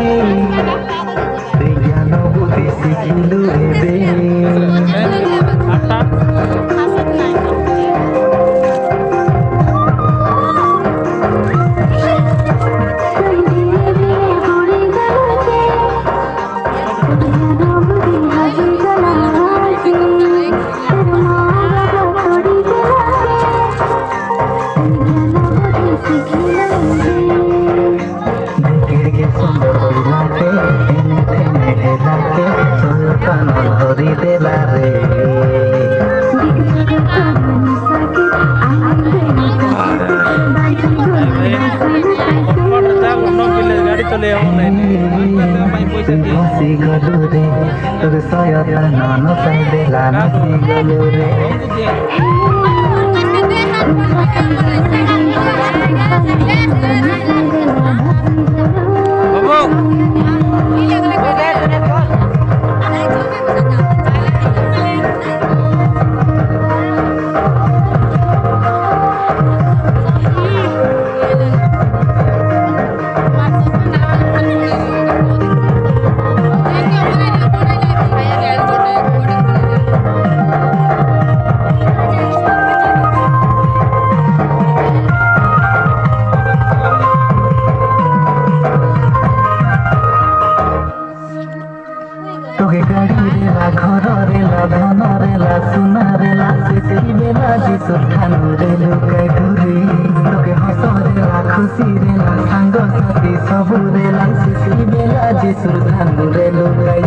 रे से ज्ञान बुद्धि शिखिलु एबे धरी देला रे गाड़ी चले हसी गलु रे तोर सयता नन देला नसी गलु रे तोके गाड़ी रेला घर रेला धन रेला सुना रेला से बेला जिसु ठानु रेलु काई धुरी तोके हस रेला खुशी रेला सांग साथी सबु रेला से बेला जिसु ठानु रेलु काई